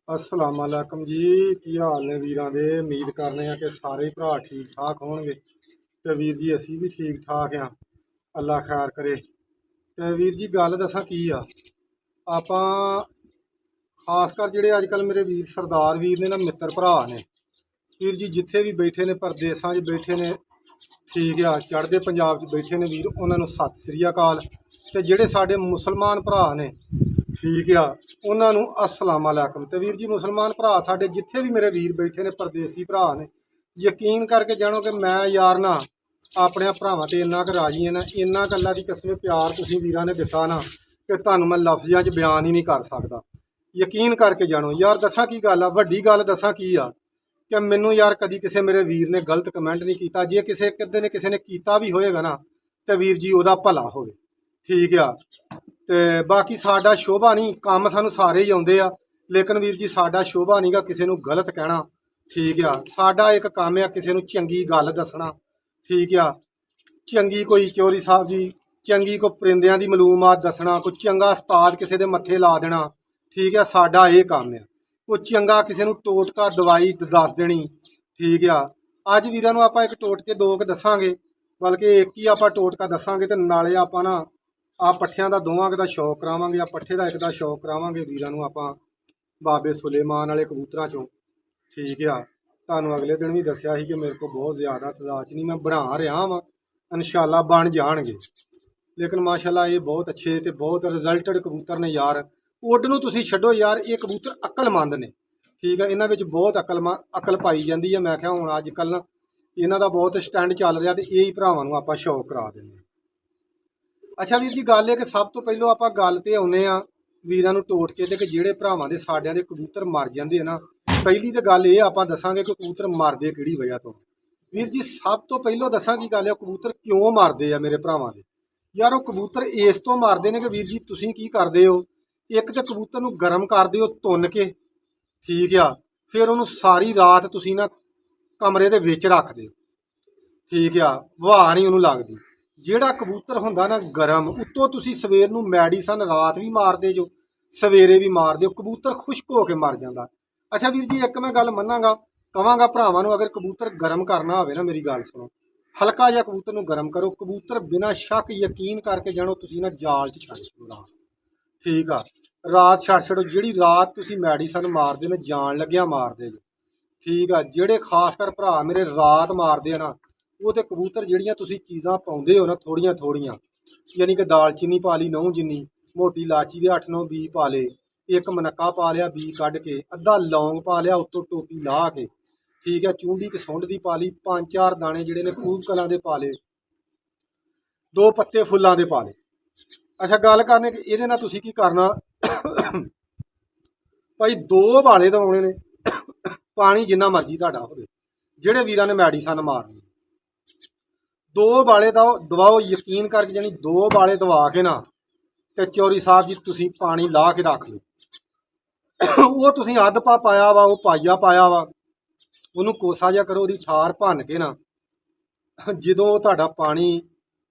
अस्सलाम वालेकुम जी। की हाल ने वीरां दे। उम्मीद करने कि सारे भरा ठीक ठाक होणगे ते वीर जी असी भी ठीक ठाक हाँ। अल्लाह खैर करे। ते वीर जी गल दसां की आ आपां खासकर जिहड़े अजकल मेरे वीर सरदार वीर ने ना मित्र भरा ने वीर जी जिथे भी बैठे ने परदेसां 'च बैठे ने ठीक आ चढ़दे पंजाब 'च बैठे ने वीर उन्हां नूं सत श्री अकाल। ते जिहड़े साडे मुसलमान भरा ने ठीक आ उन्हां नूं अस्सलाम वालेकुम। ते वीर जी मुसलमान भरा साडे जिथे भी मेरे वीर बैठे ने परदेसी भरा ने यकीन करके जानो कि मैं यार ना अपने भरावां ते इन्ना क राजी है ना इन्ना क अल्लाह दी कसम प्यार तुसीं वीरां ने दिता ना कि तुहानूं मैं लफ्ज़ां 'च बयान ही नहीं कर सकदा। यकीन करके जानो यार दसां की गल आ वड्डी गल दसां की आ कि मैनू यार कदी किसी मेरे वीर ने गलत कमेंट नहीं किया जे किसी किसी ने किया भी होएगा ना तो वीर जी वह भला हो ठीक आ। तो बाकी साडा शोभा नहीं काम सानू सारे ही आउंदे आ लेकिन वीर जी साडा शोभा नहीं गा किसी नूं गलत कहना ठीक आ। साडा एक काम आ किसी नूं चंगी गल दसना ठीक आ चंगी कोई चौरी साहब जी चंगी कोई परिंदियां दी मालूमात दसना कोई चंगा उस्ताद किसी दे मत्थे ला देना ठीक है साडा ये काम है। कोई चंगा किसी नूं टोटका दवाई दस देनी ठीक आ। अज वीरां नूं आपां एक टोटके दो क दसांगे बल्कि एक ही आपां टोटका दसांगे ते नाले आपां ना आ पट्ठियां दा दोवां दा शौक करावांगे आ पट्ठे दा एक दा शौक करावांगे वीरां नूं आपां बाबे सुलेमान वाले कबूतरां चों ठीक आ। तुहानूं अगले दिन भी दस्सिया ਸੀ कि मेरे को बहुत ज़्यादा तादाद च नहीं मैं बना रहा वां इंशाअल्लाह बन जाणगे लेकिन माशाअल्लाह ये बहुत अच्छे ते बहुत रिजल्टड कबूतर ने यार। उड नूं तुसीं छड्डो यार ये कबूतर अकलमंद ने ठीक है इन्हां विच बहुत अकल पाई जाती है। मैं क्या हुण अजकल ना इन्हां दा बहुत स्टैंड चल रहा तो ये ही भरावां नूं आपां शौक करा देने। अच्छा वीर जी गल है कि सब तो पहलों आपां गल ते आउने आ वीरां नूं टोटके ते कि जिहड़े भरावां दे साडियां दे कबूतर मर जांदे ना पहली तो गल ये आपां दसांगे कि कबूतर मरदे किहड़ी वजह तो। वीर जी सब तो पहलों दसां की गल है कबूतर क्यों मरदे आ मेरे भरावां दे यार वो कबूतर इस तो मारते हैं कि वीर जी तुसीं की करदे हो एक तो कबूतर नूं गर्म करदे हो तुन के ठीक आ फिर उन्होंने सारी रात तुसीं ना कमरे दे विच रखदे हो ठीक आ हवा नहीं उन्होंने लगदी। जिहड़ा कबूतर हुंदा ना गर्म उत्तों तुसीं सवेर नूं मैडिसन रात भी मारदे जो सवेरे भी मारदे हो कबूतर खुश्क हो के मर जांदा। अच्छा वीर जी एक मैं गल मन्नांगा कहांगा भरावां नूं अगर कबूतर गर्म करना होवे ना मेरी गल सुनो हल्का जिहा कबूतर नूं गर्म करो कबूतर बिना शक यकीन करके जानो तुसीं ना जाल च छड्ड छड्डो रात ठीक आ। रात छड्ड छड्डो जिहड़ी रात तुसीं मैडिसन मारदे ने जान लग्गिया मारदे जो ठीक आ। जिहड़े खासकर भरा मेरे रात मारदे ना वो तो कबूतर जिहड़ियां तुसीं चीज़ां पाउंदे हो ना थोड़ियां थोड़ियां यानी कि दालचीनी पा ली 9 जिन्नी मोटी इलाची दे 8-9 बी पा ले एक मनक्का पा लिया बी कढ़ के अद्धा लौंग पा लिया उत्तों टोपी ला के ठीक है चूंडी क सुंड दी पा ली 5-4 दाने जिहड़े ने खूब कलां दे पा ले 2 पत्ते फुल्लां दे पा ले। अच्छा गल करने कि इहदे नाल तुसीं की करना भाई 2 बाले दवाउणे ने पानी जिन्ना मर्जी तुहाडा होवे जिहड़े वीरां ने मैडिसन मारनी 2 बाले दवाओ यकीन करके जानी 2 बाले दवा के ना ते चौरी साहब जी तुसीं पानी ला के रख लो वो तुसीं अद्ध पा पाया वा वो पाइया पाया वा उन्होंने कोसा जिहा करो ਉਹਦੀ ਠਾਰ ਭੰਨ के ना ਜਦੋਂ ਤੁਹਾਡਾ पानी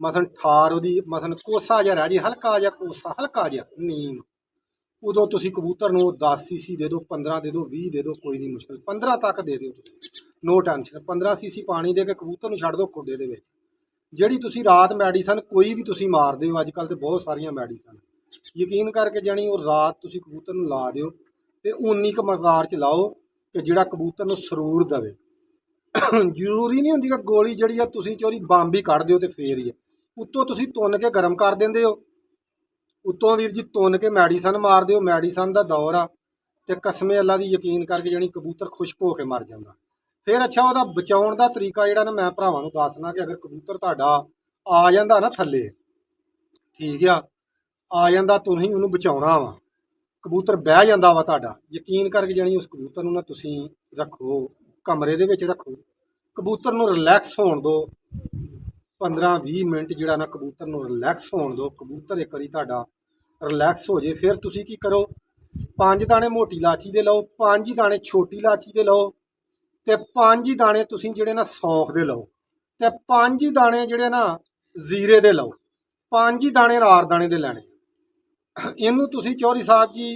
मसन ਠਾਰ ਉਹਦੀ मसन कोसा ਜਿਹਾ ਰਹਿ ਜੇ हल्का ਜਿਹਾ कोसा हल्का जिहा नीम उदों तुसीं कबूतर नूं 10 सीसी दे दो 15 दे दो 20 दे दो कोई नहीं मुश्किल 15 तक दे दो तुसीं नो टेंशन 15 सीसी पानी दे के कबूतर नूं छड्ड दो खुडे दे विच जिहड़ी तुसीं रात मैडिसन कोई भी तुसीं मारदे हो अजकल तो बहुत सारियां मैडिसन यकीन करके जानी वो रात तुसीं कबूतर नूं ला दिओ ते उन्नी क मकदार च लाओ कि जिहड़ा कबूतर नूं सरूर दवे जरूरी नहीं हुंदी कि गोली जिहड़ी आ तुसीं चोरी बंब ही कढ दिओ ते फेर ही उत्तों तुसीं तुन के गर्म कर दिंदे हो उत्तों वीर जी तुन के मैडिसन मार दिओ मैडिसन का दौर आ ते कसमे अल्लाह दी यकीन करके जानी कबूतर खुश्क हो के मर जांदा। फिर अच्छा वह बचाउण का तरीका जिहड़ा ना मैं भरावां नूं दसना कि अगर कबूतर तुहाडा आ जांदा ना थल्ले ठीक आ जांदा तुसीं उहनूं बचाउणा वा कबूतर बह जांदा वा तुहाडा यकीन करके जानी उस कबूतर नूं ना तुसीं रखो कमरे दे विच रखो कबूतर नूं रिलैक्स होण दो 15-20 मिनट जिहड़ा ना कबूतर नूं रिलैक्स होण दो कबूतर एक वारी तुहाडा रिलैक्स हो जाए फिर तुसीं की करो 5 दाने मोटी इलाची दे लो 5 दाने छोटी इलाची दे लो ते 5 दाने तुसीं जिहड़े ना सौंफ दे लो ते 5 दाने जिहड़े ना जीरे दे लो 5 दाने रार दाने दे लैणे इनू तुसीं चौधरी साहब जी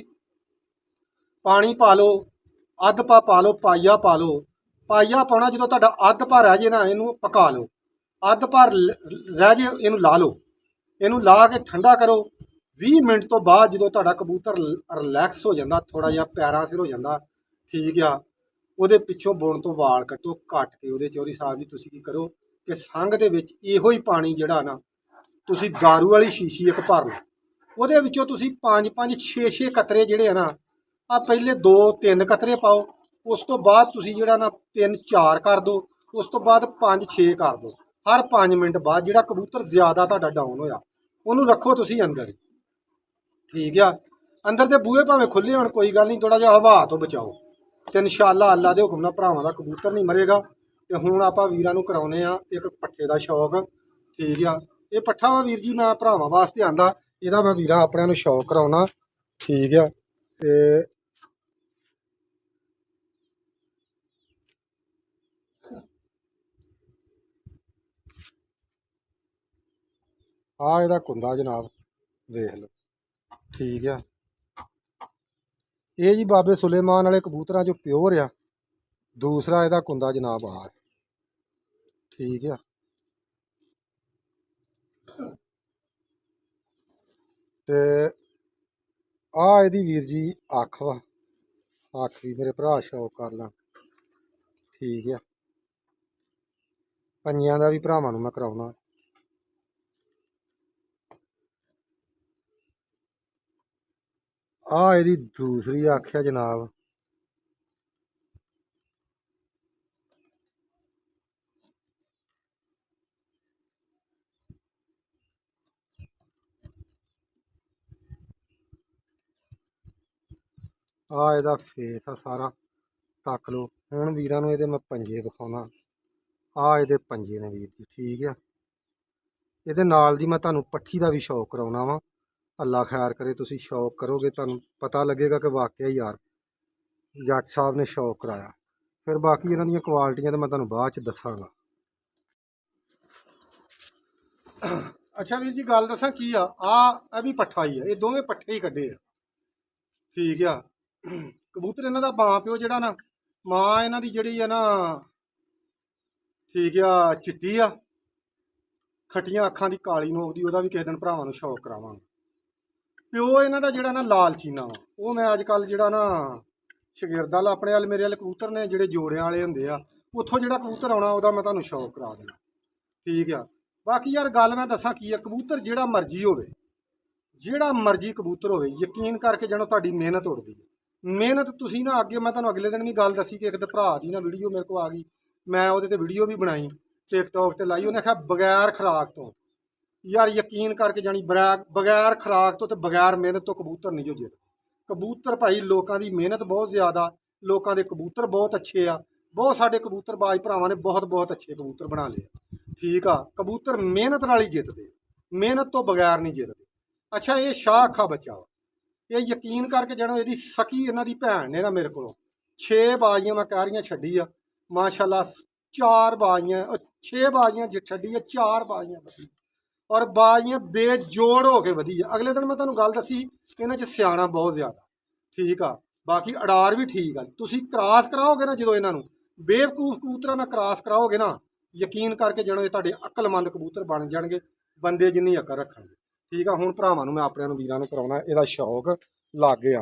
ਪਾਣੀ ਪਾ ਲਓ, ਅੱਧ ਪਾ ਲਓ, ਪਾਈਆ ਪਾ ਲਓ। ਪਾਈਆ ਪਾਉਣਾ ਜਦੋਂ ਤੁਹਾਡਾ ਅੱਧ ਪਾ ਰਹਿ ਜੇ ਨਾ ਇਹਨੂੰ ਪਕਾ ਲਓ। ਅੱਧ ਭਰ ਰਹਿ ਜੇ ਇਹਨੂੰ ਲਾ ਲਓ। ਇਹਨੂੰ ਲਾ ਕੇ ਠੰਡਾ ਕਰੋ। 20 ਮਿੰਟ ਤੋਂ ਬਾਅਦ ਜਦੋਂ ਤੁਹਾਡਾ ਕਬੂਤਰ ਰਿਲੈਕਸ ਹੋ ਜਾਂਦਾ, ਥੋੜਾ ਜਿਹਾ ਪੈਰਾਂ ਸਿਰ ਹੋ ਜਾਂਦਾ, ਠੀਕ ਆ, ਉਹਦੇ ਪਿੱਛੋਂ ਬੁਣ ਤੋਂ ਵਾਲ ਕੱਟੋ, ਕੱਟ ਕੇ ਉਹਦੇ ਚੌਧਰੀ ਸਾਹਿਬ ਜੀ ਤੁਸੀਂ ਕੀ ਕਰੋ ਕਿ ਸੰਘ ਦੇ ਵਿੱਚ ਇਹੋ ਹੀ ਪਾਣੀ ਜਿਹੜਾ ਨਾ ਤੁਸੀਂ ਦਾਰੂ ਵਾਲੀ ਸ਼ੀਸ਼ੀ ਇੱਕ ਭਰ ਲਓ। ਉਹਦੇ ਵਿੱਚੋਂ ਤੁਸੀਂ 5-5 6-6 ਕਤਰੇ ਜਿਹੜੇ ਆ ਨਾ, ਆ ਪਹਿਲੇ 2-3 ਕਤਰੇ ਪਾਓ। ਉਸ ਤੋਂ ਬਾਅਦ ਤੁਸੀਂ ਜਿਹੜਾ ਨਾ 3-4 ਕਰ ਦਿਓ। ਉਸ ਤੋਂ ਬਾਅਦ 5-6 ਕਰ ਦਿਓ। ਹਰ 5 ਮਿੰਟ ਬਾਅਦ ਜਿਹੜਾ ਕਬੂਤਰ ਜ਼ਿਆਦਾ ਤੁਹਾਡਾ ਡਾਊਨ ਹੋਇਆ ਉਹਨੂੰ ਰੱਖੋ ਤੁਸੀਂ ਅੰਦਰ, ਠੀਕ ਆ। ਅੰਦਰ ਦੇ ਬੂਹੇ ਭਾਵੇਂ ਖੁੱਲੇ ਹੋਣ ਕੋਈ ਗੱਲ ਨਹੀਂ, ਥੋੜਾ ਜਿਹਾ ਹਵਾ ਤੋਂ ਬਚਾਓ ਤੇ ਇਨਸ਼ਾਅੱਲਾ ਅੱਲਾ ਦੇ ਹੁਕਮ ਨਾਲ ਭਰਾਵਾਂ ਦਾ ਕਬੂਤਰ ਨਹੀਂ ਮਰੇਗਾ। ਤੇ ਹੁਣ ਆਪਾਂ ਵੀਰਾਂ ਨੂੰ ਕਰਾਉਨੇ ਆ ਇੱਕ ਪੱਠੇ ਦਾ ਸ਼ੌਕ, ਠੀਕ ਆ। ਇਹ ਪੱਠਾ ਵਾ ਵੀਰ ਜੀ ਮੈਂ ਭਰਾਵਾਂ ਵਾਸਤੇ ਆਂਦਾ, ਇਹਦਾ ਮੈਂ ਵੀਰਾਂ ਆਪਣਿਆਂ ਨੂੰ ਸ਼ੌਕ ਕਰਾਉਣਾ, ਠੀਕ ਆ। ਤੇ ਆ ਇਹਦਾ ਕੁੰਦਾ ਜਨਾਬ ਵੇਖ ਲਓ, ਠੀਕ ਆ। ਇਹ ਜੀ ਬਾਬੇ ਸੁਲੇਮਾਨ ਵਾਲੇ ਕਬੂਤਰਾਂ ਚੋਂ ਪਿਓਰ ਆ। ਦੂਸਰਾ ਇਹਦਾ ਕੁੰਦਾ ਜਨਾਬ ਆ, ਠੀਕ ਆ। ਤੇ ਆ ਇਹਦੀ ਵੀਰ ਜੀ ਅੱਖ ਵਾ, ਅੱਖ ਵੀ ਮੇਰੇ ਭਰਾ ਸ਼ੌਕ ਕਰ ਲਾਂ, ਠੀਕ ਆ। ਪੰਜਿਆਂ ਦਾ ਵੀ ਭਰਾਵਾਂ ਨੂੰ ਮੈਂ ਕਰਾਉਣਾ। ਆ ਇਹਦੀ ਦੂਸਰੀ ਅੱਖ ਆ ਜਨਾਬ, ਆ ਇਹਦਾ ਫੇਸ ਆ ਸਾਰਾ, ਤੱਕ ਲਓ। ਹੁਣ ਵੀਰਾਂ ਨੂੰ ਇਹਦੇ ਮੈਂ ਪੰਜੇ ਵਿਖਾਉਣਾ। ਆ ਇਹਦੇ ਪੰਜੇ ਨੇ ਵੀਰ ਜੀ, ਠੀਕ ਆ। ਇਹਦੇ ਨਾਲ ਦੀ ਮੈਂ ਤੁਹਾਨੂੰ ਪੱਠੀ ਦਾ ਵੀ ਸ਼ੌਕ ਕਰਾਉਣਾ ਵਾ। ਅੱਲਾ ਖੈਰ ਕਰੇ, ਤੁਸੀਂ ਸ਼ੌਕ ਕਰੋਗੇ ਤੁਹਾਨੂੰ ਪਤਾ ਲੱਗੇਗਾ ਕਿ ਵਾਕਿਆ ਯਾਰ ਜੱਟ ਸਾਹਿਬ ਨੇ ਸ਼ੌਕ ਕਰਾਇਆ। ਫਿਰ ਬਾਕੀ ਇਹਨਾਂ ਦੀਆਂ ਕੁਆਲਿਟੀਆਂ ਤਾਂ ਮੈਂ ਤੁਹਾਨੂੰ ਬਾਅਦ ਚ ਦੱਸਾਂਗਾ। ਅੱਛਾ ਵੀਰ ਜੀ ਗੱਲ ਦੱਸਾਂ ਕੀ ਆ, ਇਹ ਵੀ ਪੱਠਾ ਹੀ ਆ, ਇਹ ਦੋਵੇਂ ਪੱਠੇ ਹੀ ਕੱਢੇ ਆ, ਠੀਕ ਆ। ਕਬੂਤਰ ਇਹਨਾਂ ਦਾ ਮਾਂ ਪਿਓ ਜਿਹੜਾ ਨਾ, ਮਾਂ ਇਹਨਾਂ ਦੀ ਜਿਹੜੀ ਆ ਨਾ, ਠੀਕ ਆ, ਚਿੱਟੀ ਆ, ਖੱਟੀਆਂ ਅੱਖਾਂ ਦੀ, ਕਾਲੀ ਨੋਕ ਦੀ। ਉਹਦਾ ਵੀ ਕਿਸੇ ਦਿਨ ਭਰਾਵਾਂ ਨੂੰ ਸ਼ੌਕ ਕਰਾਵਾਂਗੇ। ਪਿਓ ਇਹਨਾਂ ਦਾ ਜਿਹੜਾ ਨਾ ਲਾਲ ਚੀਨਾ ਵਾ, ਉਹ ਮੈਂ ਅੱਜ ਕੱਲ੍ਹ ਜਿਹੜਾ ਨਾ ਸ਼ਗਿਰਦਾਂ ਵਾਲਾ ਆਪਣੇ ਵਾਲੇ ਮੇਰੇ ਵਾਲੇ ਕਬੂਤਰ ਨੇ ਜਿਹੜੇ ਜੋੜਿਆਂ ਵਾਲੇ ਹੁੰਦੇ ਆ, ਉੱਥੋਂ ਜਿਹੜਾ ਕਬੂਤਰ ਆਉਣਾ ਉਹਦਾ ਮੈਂ ਤੁਹਾਨੂੰ ਸ਼ੌਕ ਕਰਾ ਦੇਣਾ, ਠੀਕ ਆ। ਬਾਕੀ ਯਾਰ ਗੱਲ ਮੈਂ ਦੱਸਾਂ ਕੀ ਆ, ਕਬੂਤਰ ਜਿਹੜਾ ਮਰਜ਼ੀ ਹੋਵੇ, ਜਿਹੜਾ ਮਰਜ਼ੀ ਕਬੂਤਰ ਹੋਵੇ, ਯਕੀਨ ਕਰਕੇ ਜਾਣੋ ਤੁਹਾਡੀ ਮਿਹਨਤ ਉੱਡਦੀ ਹੈ। ਮਿਹਨਤ ਤੁਸੀਂ ਨਾ ਅੱਗੇ ਮੈਂ ਤੁਹਾਨੂੰ ਅਗਲੇ ਦਿਨ ਵੀ ਗੱਲ ਦੱਸੀ ਕਿ ਇੱਕ ਤੇ ਭਰਾ ਦੀ ਨਾ ਵੀਡੀਓ ਮੇਰੇ ਕੋਲ ਆ ਗਈ, ਮੈਂ ਉਹਦੇ ਤੇ ਵੀਡੀਓ ਵੀ ਬਣਾਈ, ਟਿਕਟੋਕ ਤੇ ਲਾਈ। ਉਹਨੇ ਆਖਿਆ ਬਗੈਰ ਖੁਰਾਕ ਤੋਂ, ਯਾਰ ਯਕੀਨ ਕਰਕੇ ਜਾਣੀ ਬਗੈਰ ਖੁਰਾਕ ਤੋਂ ਤੇ ਬਗੈਰ ਮਿਹਨਤ ਤੋਂ ਕਬੂਤਰ ਨਹੀਂ ਜੋ ਜਿੱਤਦੇ। ਕਬੂਤਰ ਭਾਈ ਲੋਕਾਂ ਦੀ ਮਿਹਨਤ ਬਹੁਤ ਜ਼ਿਆਦਾ, ਲੋਕਾਂ ਦੇ ਕਬੂਤਰ ਬਹੁਤ ਅੱਛੇ ਆ, ਬਹੁਤ ਸਾਡੇ ਕਬੂਤਰਬਾਜ਼ ਭਰਾਵਾਂ ਨੇ ਬਹੁਤ ਬਹੁਤ ਅੱਛੇ ਕਬੂਤਰ ਬਣਾ ਲਏ, ਠੀਕ ਆ। ਕਬੂਤਰ ਮਿਹਨਤ ਨਾਲ ਹੀ ਜਿੱਤਦੇ, ਮਿਹਨਤ ਤੋਂ ਬਗੈਰ ਨਹੀਂ ਜਿੱਤਦੇ। ਅੱਛਾ ਇਹ ਸ਼ਾਹ ਅੱਖਾਂ ਬੱਚਾ ਵਾ, ਇਹ ਯਕੀਨ ਕਰਕੇ ਜਾਣੋ ਇਹਦੀ ਸਕੀ ਇਹਨਾਂ ਦੀ ਭੈਣ ਨੇ ਨਾ ਮੇਰੇ ਕੋਲੋਂ 6 ਬਾਜ਼ੀਆਂ ਮੈਂ ਕਹਿ ਰਹੀਆਂ ਛੱਡੀ ਆ, ਮਾਸ਼ਾਅੱਲਾ 4 ਬਾਜ਼ੀਆਂ 6 ਬਾਜ਼ੀਆਂ ਛੱਡੀ ਆ, 4 ਬਾਜ਼ੀਆਂ ਵਧੀ, ਔਰ ਬਾਜ਼ੀਆਂ ਬੇਜੋੜ ਹੋ ਕੇ ਵਧੀ ਆ। ਅਗਲੇ ਦਿਨ ਮੈਂ ਤੁਹਾਨੂੰ ਗੱਲ ਦੱਸੀ, ਇਹਨਾਂ 'ਚ ਸਿਆਣਾ ਬਹੁਤ ਜ਼ਿਆਦਾ, ਠੀਕ ਆ। ਬਾਕੀ ਅਡਾਰ ਵੀ ਠੀਕ ਆ। ਤੁਸੀਂ ਕ੍ਰਾਸ ਕਰਾਓਗੇ ਨਾ ਜਦੋਂ ਇਹਨਾਂ ਨੂੰ, ਬੇਵਕੂਫ ਕਬੂਤਰਾਂ ਨਾਲ ਕ੍ਰਾਸ ਕਰਾਓਗੇ ਨਾ, ਯਕੀਨ ਕਰਕੇ ਜਾਣੋ ਇਹ ਤੁਹਾਡੇ ਅਕਲਮੰਦ ਕਬੂਤਰ ਬਣ ਜਾਣਗੇ, ਬੰਦੇ ਜਿੰਨੀ ਅਕਲ ਰੱਖਣਗੇ, ਠੀਕ ਆ। ਹੁਣ ਭਰਾਵਾਂ ਨੂੰ ਮੈਂ ਆਪਣਿਆਂ ਨੂੰ ਵੀਰਾਂ ਨੂੰ ਕਰਾਉਣਾ ਇਹਦਾ ਸ਼ੌਕ, ਲਾਗੇ ਆ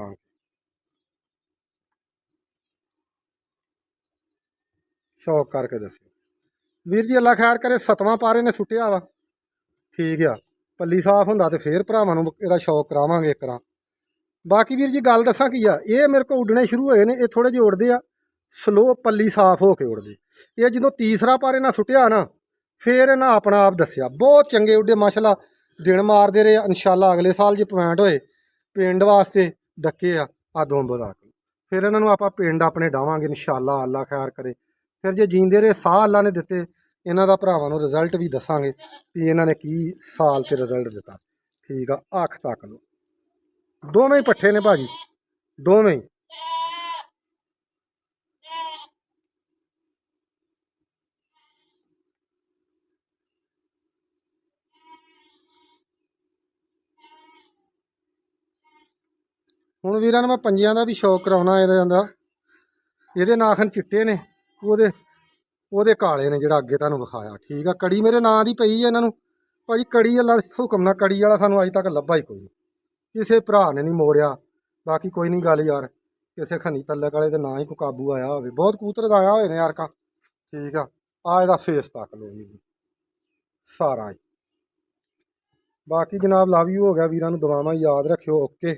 ਸ਼ੌਕ ਕਰਕੇ ਦੱਸਿਓ ਵੀਰ ਜੀ। ਅੱਲਾ ਖੈਰ ਕਰੇ, 7ਵਾਂ ਪਾਰੇ ਨੇ ਸੁੱਟਿਆ ਵਾ, ਠੀਕ ਆ। ਪੱਲੀ ਸਾਫ਼ ਹੁੰਦਾ ਤੇ ਫੇਰ ਭਰਾਵਾਂ ਨੂੰ ਇਹਦਾ ਸ਼ੌਕ ਕਰਾਵਾਂਗੇ ਇੱਕ ਵਾਰ। ਬਾਕੀ ਵੀਰ ਜੀ ਗੱਲ ਦੱਸਾਂ ਕੀ ਆ, ਇਹ ਮੇਰੇ ਕੋਲ ਉੱਡਣੇ ਸ਼ੁਰੂ ਹੋਏ ਨੇ, ਇਹ ਥੋੜੇ ਜਿਹੇ ਉੱਡਦੇ ਆ ਸਲੋ, ਪੱਲੀ ਸਾਫ਼ ਹੋ ਕੇ ਉੱਡਦੇ। ਇਹ ਜਦੋਂ ਤੀਸਰਾ ਪਾਰੇ ਨਾਲ ਸੁੱਟਿਆ ਨਾ, ਫੇਰ ਇਹਨਾਂ ਆਪਣਾ ਆਪ ਦੱਸਿਆ ਬਹੁਤ ਚੰਗੇ ਉੱਡੇ, ਮਾਸ਼ਾਅੱਲਾ ਦਿਨ ਮਾਰਦੇ ਰਹੇ। ਇਨਸ਼ਾਅੱਲਾ ਅਗਲੇ ਸਾਲ ਜੇ ਪੁਆਇੰਟ ਹੋਏ ਪਿੰਡ ਵਾਸਤੇ ਡੱਕੇ ਆ ਦੋ ਬਦਾ ਕੇ, ਫਿਰ ਇਹਨਾਂ ਨੂੰ ਆਪਾਂ ਪਿੰਡ ਆਪਣੇ ਡਾਵਾਂਗੇ ਇਨਸ਼ਾਅੱਲਾ, ਅੱਲਾ ਖੈਰ ਕਰੇ। ਫਿਰ ਜੇ ਜੀਂਦੇ ਰਹੇ ਸਾਹ ਅੱਲਾ ਨੇ ਦਿੱਤੇ, ਇਹਨਾਂ ਦਾ ਭਰਾਵਾਂ ਨੂੰ ਰਿਜ਼ਲਟ ਵੀ ਦੱਸਾਂਗੇ ਵੀ ਇਹਨਾਂ ਨੇ ਕੀ ਸਾਲ 'ਤੇ ਰਿਜ਼ਲਟ ਦਿੱਤਾ, ਠੀਕ ਆ। ਅੱਖ ਤੱਕ ਲਓ, ਦੋਵੇਂ ਹੀ ਪੱਠੇ ਨੇ ਭਾਜੀ, ਦੋਵੇਂ ਹੀ। ਹੁਣ ਹੁਣ ਵੀਰਾਂ ਨੂੰ ਮੈਂ ਪੰਜਿਆਂ ਦਾ ਵੀ ਸ਼ੌਕ ਕਰਾਉਣਾ ਇਹਨਾਂ ਦਾ। ਇਹਦੇ ਨਾਖਣ ਚਿੱਟੇ ਨੇ, ਉਹਦੇ ਕਾਲੇ ਨੇ, ਜਿਹੜਾ ਅੱਗੇ ਤੁਹਾਨੂੰ ਵਿਖਾਇਆ। ਠੀਕ ਆ, ਕੜੀ ਮੇਰੇ ਨਾਂ ਦੀ ਪਈ ਹੈ ਇਹਨਾਂ ਨੂੰ ਭਾਜੀ। ਕੜੀ ਵਾਲਾ ਹੁਕਮ ਨਾਲ ਕੜੀ ਵਾਲਾ ਸਾਨੂੰ ਅੱਜ ਤੱਕ ਲੱਭਾ ਹੀ ਕੋਈ ਨਹੀਂ, ਕਿਸੇ ਭਰਾ ਨੇ ਨਹੀਂ ਮੋੜਿਆ। ਬਾਕੀ ਕੋਈ ਨਹੀਂ ਗੱਲ ਯਾਰ, ਕਿਸੇ ਖੰਨੀ ਤੱਲਕ ਵਾਲੇ ਦੇ ਨਾਂ ਹੀ ਕੋਈ ਕਾਬੂ ਆਇਆ ਹੋਵੇ। ਬਹੁਤ ਕਬੂਤਰ ਆਇਆ ਹੋਏ ਨੇ ਯਾਰ ਕਾ। ਠੀਕ ਆ ਇਹਦਾ ਫੇਸ ਤੱਕ ਲੋ ਜੀ ਸਾਰਾ ਹੀ। ਬਾਕੀ ਜਨਾਬ ਲਵ ਯੂ ਹੋ ਗਿਆ ਵੀਰਾਂ ਨੂੰ, ਦੁਆਵਾਂ ਯਾਦ ਰੱਖਿਓ। ਓਕੇ।